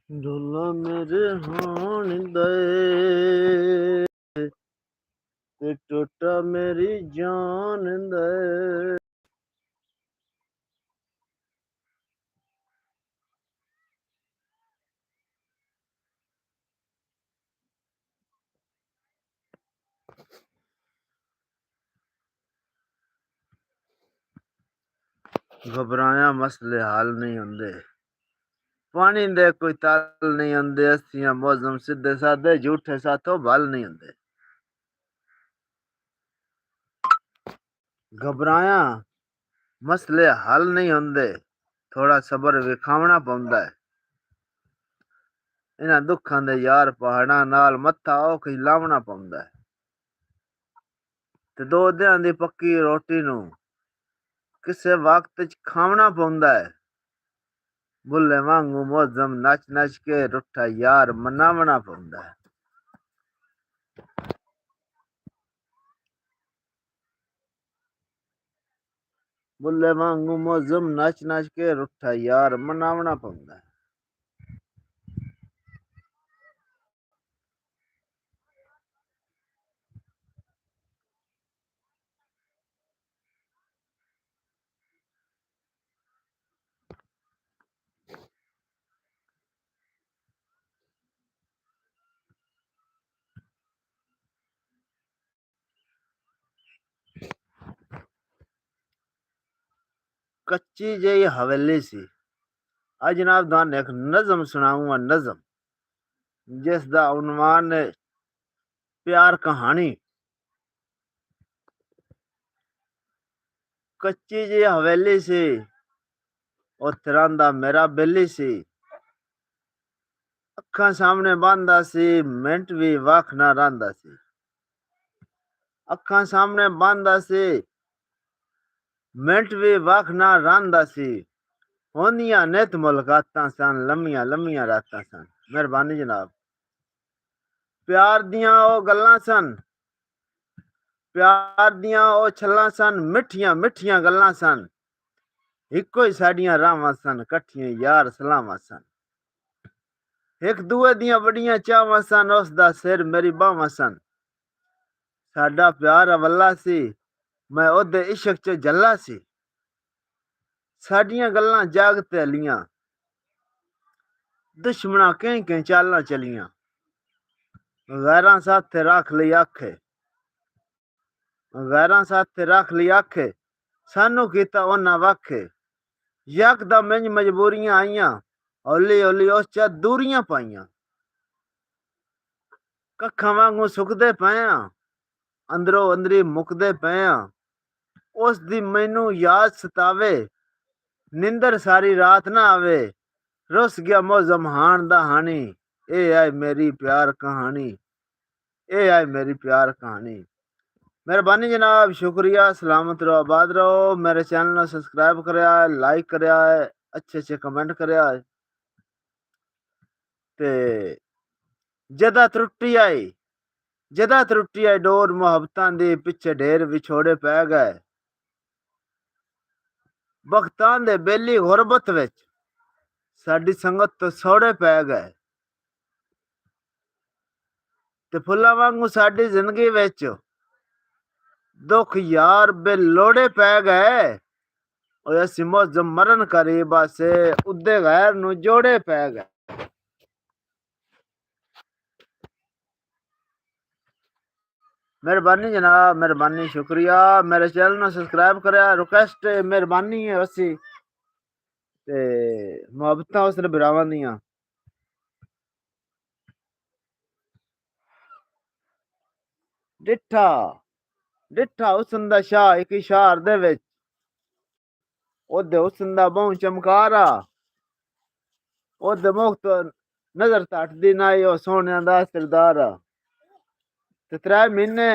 ढोला मेरे हाण दे ते टोटा मेरी जान दे। घबराया मसले हाल नहीं होंदे, पानी दे कोई तल नहीं होंदे, अस्सियां मौजम सीधे साधे झूठे साथों भल नहीं होंदे। घबराया मसले हल नहीं होंदे, थोड़ा सबर विखावना पौंदा है। इन्हां दुखां दे यार पहाड़ां नाल मत्था औख ही लावना पौंदा है। ते दो दिहां दी पक्की रोटी नूं किसे वक्त च खावना पौंदा है। बुल्ले वांगू मौजम नच नच के रुठा यार मनावना पौंदा है। बुल्ले वांगू मौजम नच नच के रुठा यार मनावना पौंदा है। कच्ची जही हवेली सी। आज जनाब तुहानू एक नज़म सुनाऊंगा, नज़म जिसदा उन्वान है प्यार कहानी। कच्ची जी हवेली सी, उत्थे रहिंदा मेरा बेली सी। अखां सामने बंदा सी, मिंट भी वख ना रहिंदा सी। अखां सामने बंदा सी, मिंट भी वख ना रहिंदा सी। होंदियां नित मुलाकातां सन, लम्मियां लम्मियां रातां सन। मेहरबानी जनाब। प्यार दियां ओ गल्लां सन, प्यार दियां ओ छल्लां सन, मिठियां मिठियां गल्लां सन। इक्को ही साडियां रावां सन, कट्ठियां यार सलावां सन। एक दूए दियां बड़ियां चावां सन, उसदा सिर मेरी बावां सन। साडा प्यार अवल्ला सी, मैं ओदे इश्क च जल्ला सी। साडियां गल्लां जाग ते हलियां, दुश्मना कें कें चालां चलियां। गैरां साथे रख लई आखे, गैरां साथे रख लई आखे, सानू कीता उन्हां वाखे। यकदम इंज मजबूरियां आईयां, हौली हौली उस च दूरियां पाईयां। कक्खां वांगू सुकदे पए आं, अंदरों अंदरी मुकदे पे आं। उस दी मैनू याद सतावे, निंदर सारी रात ना आवे। रुस गया मौजम हाण दा हानी, ए आई मेरी प्यार कहानी, ए आई मेरी प्यार कहानी। मेहरबानी जनाब, शुक्रिया। सलामत रहो, आबाद रहो। मेरे चैनल को सब्सक्राइब करेआ है, लाइक करेआ है, अच्छे अच्छे कमेंट करेआ है। ते जदा त्रुट्टी आई, जदा त्रुट्टी आई डोर मुहब्बतां दी, पिछे ढेर विछोड़े पै गए। बख्तां दे बेली गुरबत विच, साडी संगत तो सौड़े पै गए। ते फुल्लां वांगू साडी जिंदगी विच दुख यार बेलोड़े पै गए। और असी मौजम मरन करीब आसे, उदे गैर नू जोड़े पै गए। मेहरबानी जनाब, मेहरबानी, शुक्रिया। मेरे चैनल को सब्सक्राइब करेआ, रिक्वेस्ट है, मेहरबानी है वसी ते मुहब्बतां उस भरावां दियां। डिठा डिठा हुस्न दा शाह इक इशार दे विच, ओदे हुस्न दा बहु चमकारा। ओदे मुख तो नजर तटदी नाई, ओ सोहणिया दा सरदारा। ते 3 महीने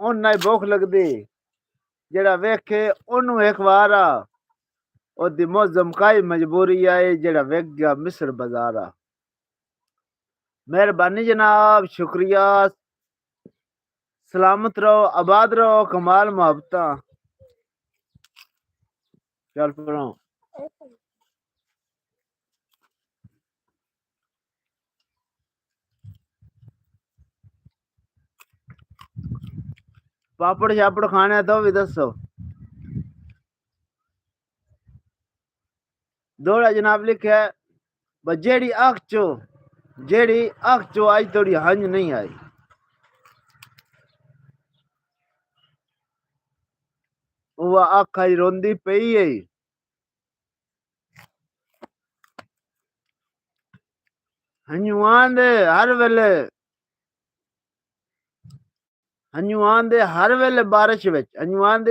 उन्ना ही भुख लगदी, जेड़ा वेखे ओनू एक वारा। ओदी मौजम काई मजबूरी आई, जेड़ा वेख गया मिस्र बाजारा। मेहरबानी जनाब, शुक्रिया। सलामत रहो, आबाद रहो, कमाल मोहब्बत। चल पड़ो। पापड़ शापड़ खाने तो भी दसो। दौड़ा जनाब लिखा है, जेड़ी अख चो आज थोड़ी हंज नहीं आई। वो अख आज रोंदी पई है। हंजुआन दे हर वेले बारिश विच, हंजुआन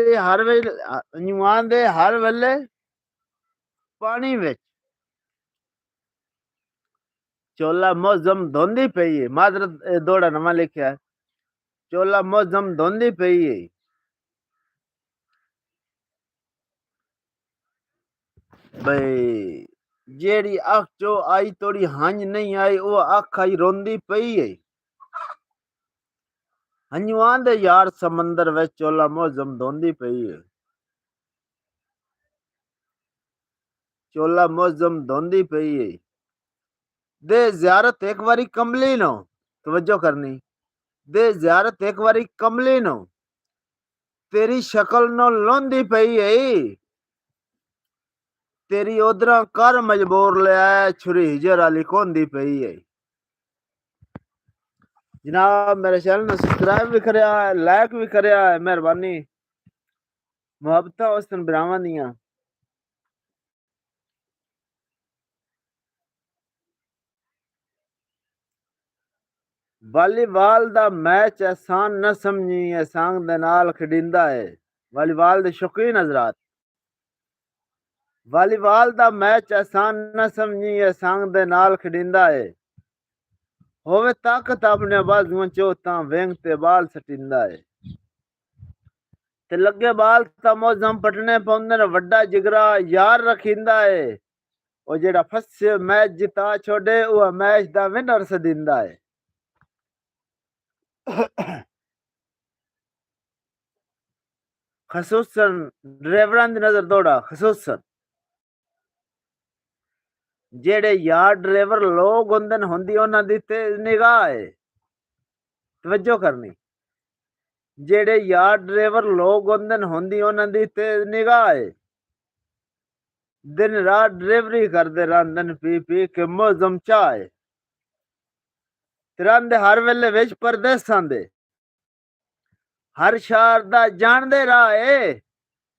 दे हर वेले पानी विच। चोला मौसम धोंदी पई है। माजरत दौड़ा नवा लिखा है, चोला मौसम धोंदी पई है। भाई जेड़ी अख चो आई तोड़ी हंज नहीं आई, वो अख आई रोंदी पई है। हंजुआन दे यार समंदर विच चोला मौसम धोंदी पई है। चोला मौसम धोंदी पई है। दे ज़ियारत एक बारी कमली नो, तवज्जो करनी। दे ज़ियारत एक बारी कमली नो, तेरी शक्ल नो लोंदी पई है। तेरी ओदरा कर मजबूर ले आया, छुरी हिजर आली कोंदी पई है। जनाब मेरे चैनल ने सब्सक्राइब भी करया है, लाइक भी करया है, मेहरबानी। मुहब्बत उस दिन ब्राहवां दियां। वालीबाल दा मैच एहसान न समझी, एहसान दे नाल खिडिंदा है। वालीबाल दे शौकीन हजरात, वालीबाल दा मैच एहसान न समझी, एहसान दे नाल खिडिंदा है। होवे ताकत अपने बाजुआं चो तां वेंग ते बाल सटिंदा है। ते लगे बाल तां मौजम पटने पौंदे ने, वड्डा जिगरा यार रखिंदा है। ओ जेड़ा फसे मैच जिता छोड़े, वो मैच दा विनर सदिंदा है। खसूसन ड्राइवरां दी नजर दौड़ा, खसूसन जेड़े यार ड्राइवर लोग होंदे न, होंदी उन्हां दी ते निगाह है। तवज्जो करनी। जेड़े यार ड्राइवर लोग होंदे न, होंदी उन्हां दी ते निगाह है। दिन रात ड्राइवरी करदे रहिंदे न, पी पी के मौजम चाहे। तिरंदे हर वेले विच परदेसां दे, हर शहर दा जानदे राह है।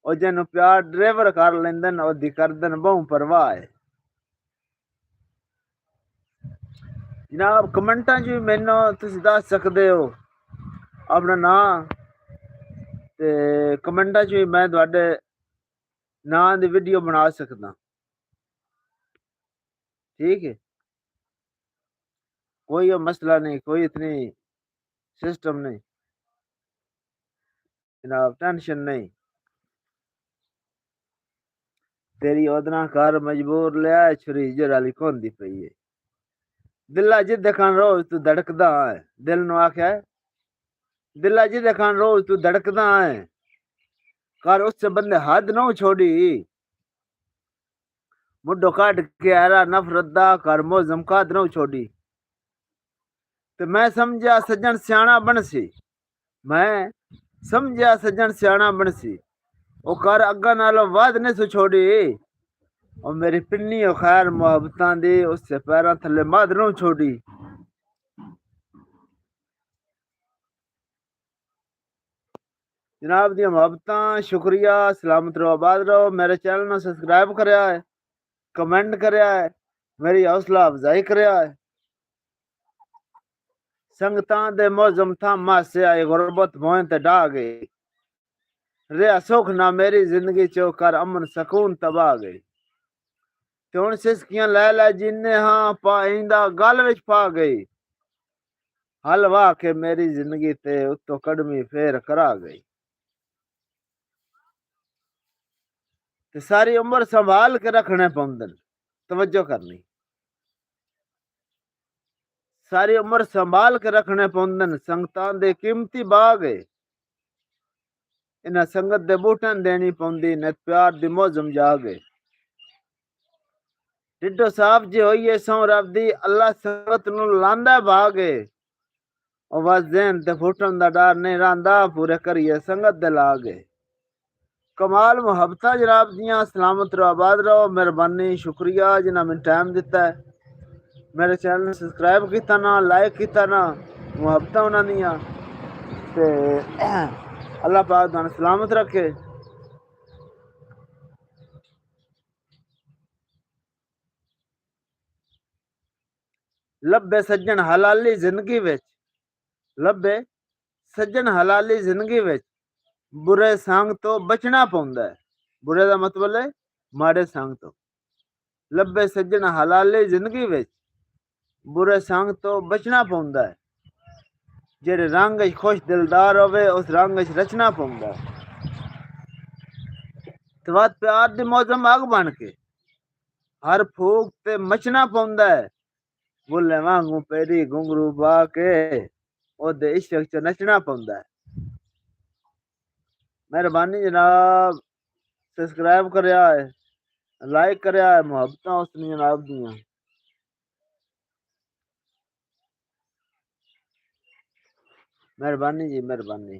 ओ जिन्नू प्यार ड्राइवर कर लेंदे न, ओदी करदे न बहु परवाह है। जनाब कमेंटां च भी मैनू तुसीं दस सकदे हो अपना नाम, ते कमेंटां च भी मैं तुहाडे नां दी वीडियो बना सकदा। ठीक है, कोई मसला नहीं, कोई इतनी सिस्टम नहीं जनाब, टेंशन नहीं। तेरी ओदना कर मजबूर ले आए, छुरी जराली कोंदी पई है। दिला जिदे खान रोज तू धड़कदा है, दिल नु आख्या है, दिला जिदे खान रोज तू धड़कदा है, कर उससे बंदे हद न छोड़ी। मुड्डो काट के आरा नफरत दा कर मौजम काद न छोड़ी। ते मैं समझा सज्जन सियाणा बनसी, मैं समझा सज्जन सियाणा बनसी, ओ कर अग्गा नालों वध नहीं सु छोड़ी। और मेरी पिन्नी ओ खैर मुहब्बतां दी, उससे पैरां थल्ले मध न छोड़ी। जनाब दी मुहब्बतां, शुक्रिया। सलामत रहो, आबाद रहो। मेरे चैनल ने सब्सक्राइब करया है, कमेंट करया है, मेरी हौसला अफजाई करया है। संगतां दे मौजम था मासे आई, गुरबत मोए ते डा गई। रेहा सुख ना मेरी जिंदगी चो, कर अमन सकून तबाह गई। ते हुण सिसकियां लै लै जीने हां, पाइंदा गल विच पा गई। हल वाह के मेरी जिंदगी ते उत्तों कड़मी फेर करा गई। ते सारी उम्र संभाल के रखने पौंदे न, तवज्जो करनी। सारी उम्र संभाल के रखने पौंदन संगतां दे कीमती बाग है इन्हां संगत दे बूटन देनी पौंदी नित प्यार दी मौजम जागे टिड्डो साफ जे होइए सौ रब दी अल्लाह संगत नू लांदा भागे और बस जहन ते फुटन दा डर नहीं रहांदा पूरे करिए संगत दे लागे कमाल मुहब्बत जनाब दियां सलामत रहो आबाद रहो मेहरबानी शुक्रिया जिन्हें मैंने टाइम दिता है मेरे चैनल ने सब्सक्राइब किया ना लाइक किया ना मुहब्बत उन्होंने ते अल्लाह पाक तुहानू सलामत रखे लब्बे सज्जन हलाली जिंदगी विच लब्बे सज्जन हलाली जिंदगी विच बुरे संग तो बचना पौंदा है बुरे दा मतलब है माड़े संग तो लब्बे सज्जन हलाली जिंदगी विच बुरे संग तो बचना पौंदा है जेड़े रंग च खुश दिलदार होवे उस रंग च रचना पौंदा है ते बाद प्यार दी मौजम अग बन के हर फूक ते मचना पौंदा है बुल्ले वांगू पेरी घुंगरू पा के ओदे इश्क च नचना पौंदा है मेहरबानी जनाब सब्सक्राइब करया है लाइक करया है मुहब्बत उस जनाब दियां मेहरबानी जी मेहरबानी।